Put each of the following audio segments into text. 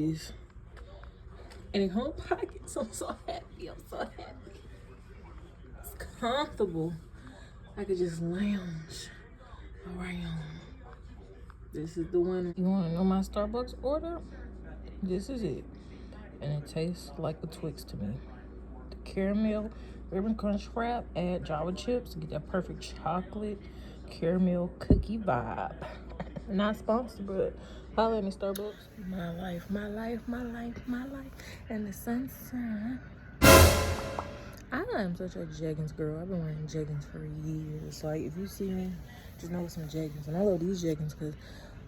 this. And it home pockets. I'm so happy. I'm so happy. It's comfortable. I could just lounge around. This is the winner. You want to know my Starbucks order? This is it. And it tastes like a Twix to me. The caramel ribbon crunch wrap, add Java chips to get that perfect chocolate caramel cookie vibe. Not sponsored, but holla at me, Starbucks. My life, my life, my life, my life, and the sunshine. I am such a jeggings girl. I've been wearing jeggings for years. So like, if you see me, just know it's some jeggings. And I love these jeggings because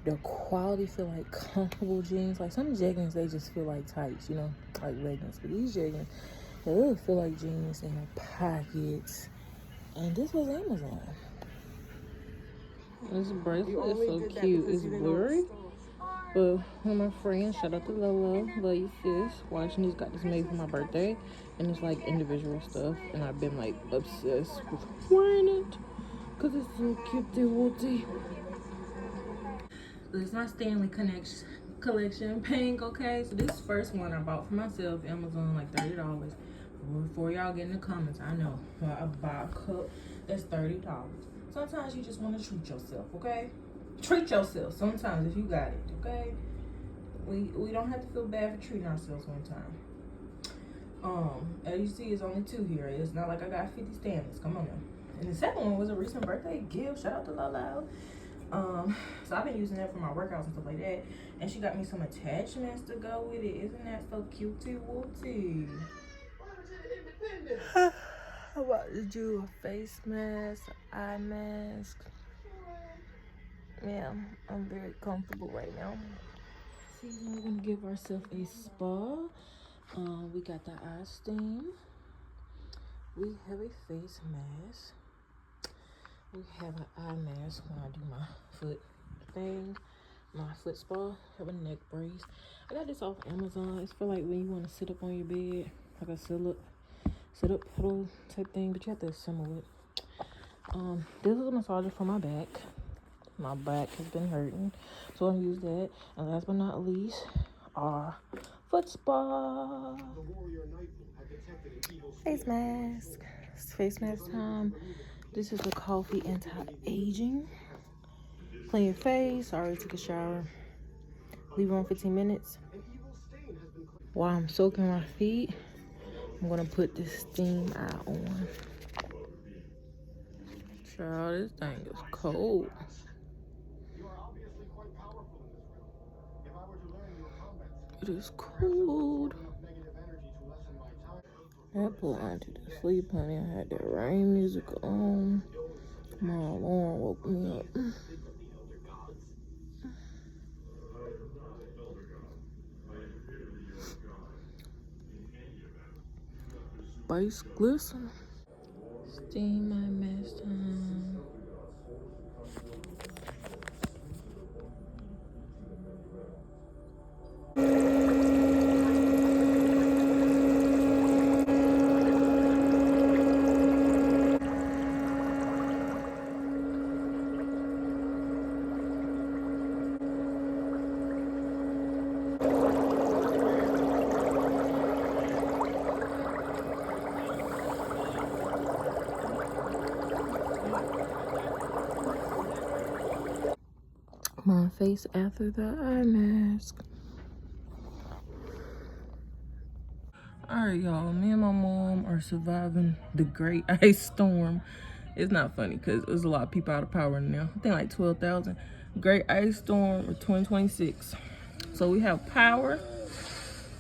the quality feel like comfortable jeans. Like some jeggings, they just feel like tights, you know, like leggings. But these jeggings, they really feel like jeans. They have pockets. And this was Amazon. This bracelet is so cute. It's blurry. But one of my friends, shout out to Lolo, love you sis, watching this, got this made for my birthday. And it's like individual stuff. And I've been like obsessed with wearing it. Because it's so cute, woolty. This is my Stanley collection pink, okay? So this first one I bought for myself, Amazon, like $30. Before y'all get in the comments, I know. I buy a cup that's $30. Sometimes you just want to treat yourself, okay? Treat yourself sometimes if you got it, okay? We don't have to feel bad for treating ourselves one time. As you see, it's only 2 here. It's not like I got 50 Stanleys. Come on now. And the second one was a recent birthday gift. Shout out to Lala. So I've been using that for my workouts and stuff like that. And she got me some attachments to go with it. Isn't that so cutie wooty? I'm about to do a face mask, eye mask. Yeah, I'm very comfortable right now. See, we're gonna give ourselves a spa. We got the eye steam. We have a face mask. We have an eye mask when I do my foot thing, my foot spa. Have a neck brace. I got this off Amazon. It's for like when you want to sit up on your bed, like a sit up pedal type thing, but you have to assemble it. This is a massager for my back. My back has been hurting, so I'm gonna use that. And last but not least, our foot spa. Face mask. It's face mask time. This is the coffee anti-aging. Clean your face. I already took a shower. Leave it on 15 minutes. While I'm soaking my feet, I'm gonna put this steam eye on. Child, this thing is cold. It is cold. I put on to the sleep, honey. I had that rain music on. My alarm woke me up. Spice glisten. Steam my mask time. My face after the eye mask. Alright, y'all. Me and my mom are surviving the great ice storm. It's not funny because there's a lot of people out of power now. I think like 12,000. Great ice storm of 2026. So we have power.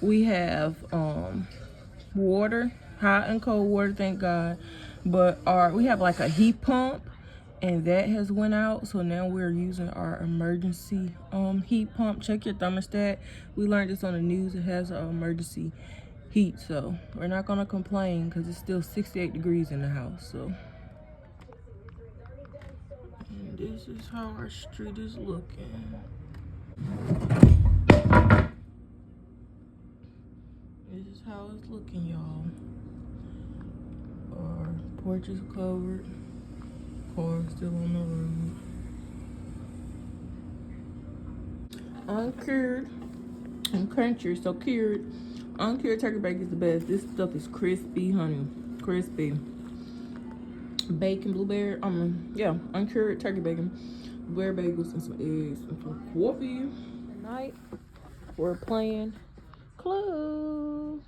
We have water, hot and cold water, thank God. But we have like a heat pump, and that has went out. So now we're using our emergency heat pump. Check your thermostat. We learned this on the news. It has an emergency heat, so we're not gonna complain because it's still 68 degrees in the house. So and this is how our street is looking. This is how it's looking, y'all. Our porch is covered. Car still on the road. Uncured. and crunchy, so cured. Uncured turkey bacon is the best. This stuff is crispy, honey. Crispy. Bacon, blueberry, yeah, uncured turkey bacon, blueberry bagels, and some eggs, and some coffee. Tonight, we're playing Clue.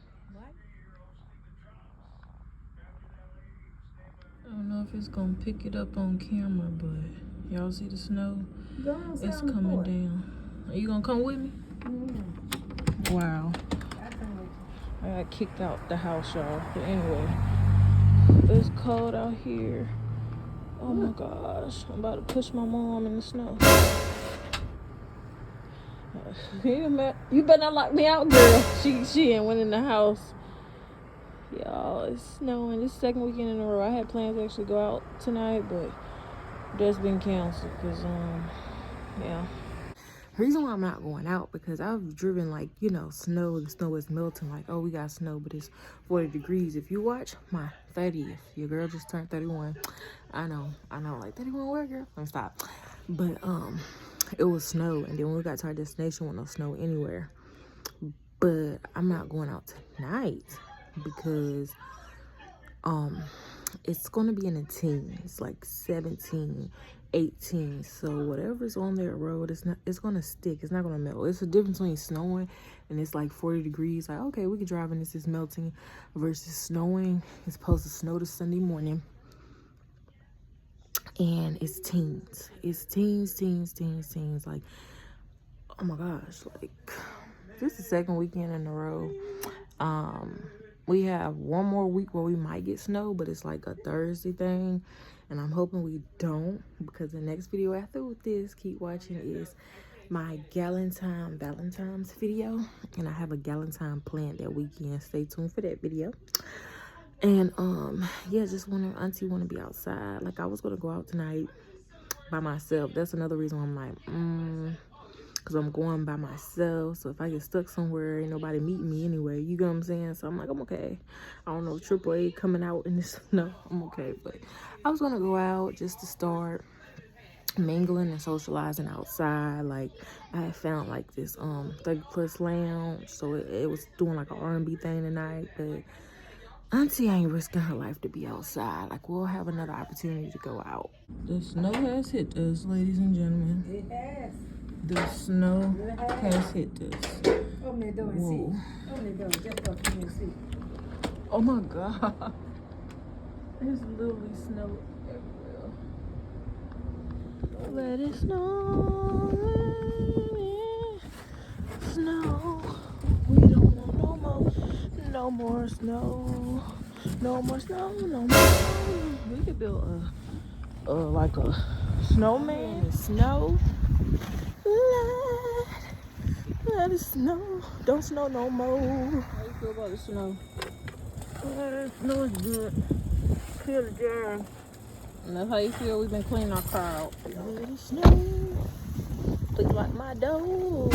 I don't know if it's gonna pick it up on camera, but y'all see the snow? It's coming down. Are you gonna come with me? Mm-hmm. Wow. I got kicked out the house, y'all. But anyway, it's cold out here. Oh my gosh. I'm about to push my mom in the snow. You better not lock me out, girl. She ain't went in the house. Y'all, it's snowing. This second weekend in a row. I had plans to actually go out tonight, but that's been canceled because, yeah. The reason why I'm not going out because I've driven like, you know, snow. The snow is melting. Like, oh, we got snow, but it's 40 degrees. If you watch my 30th, your girl just turned 31. I know, like 31 where, girl? Let me stop. But it was snow, and then when we got to our destination, there was no snow anywhere. But I'm not going out tonight because it's gonna be in the teens, like 17, 18. So whatever's on that road, it's gonna stick. It's not gonna melt. It's a difference between snowing and it's like 40 degrees. Like, okay, we can drive and this is melting versus snowing. It's supposed to snow this Sunday morning. And it's teens. It's teens. Like, oh my gosh, like this is the second weekend in a row. We have one more week where we might get snow, but it's like a Thursday thing. And I'm hoping we don't, because the next video after this, keep watching, is my Valentine's video. And I have a Galentine planned that weekend. Stay tuned for that video. And yeah, just auntie wanna be outside. Like, I was gonna go out tonight by myself. That's another reason why I'm like, because I'm going by myself. So if I get stuck somewhere, ain't nobody meeting me anyway. You get what I'm saying? So I'm like, I'm okay. I don't know, AAA coming out in this. No, I'm okay. But I was going to go out just to start mingling and socializing outside. Like, I had found like this 30 plus lounge. So it was doing like an R&B thing tonight. But auntie ain't risking her life to be outside. Like, we'll have another opportunity to go out. The snow has hit us, ladies and gentlemen. It has. The snow has hit us. Open the door and see. Open the door just so you can see. Oh my God. There's literally snow everywhere. Let it snow, snow. We don't want no more snow. No more snow, no more snow. We could build like a snowman in the snow. Let it snow. Don't snow no more. How you feel about the snow? The snow is good. Feel the germ. And that's how you feel. We've been cleaning our car out. Let it snow. Please lock my door.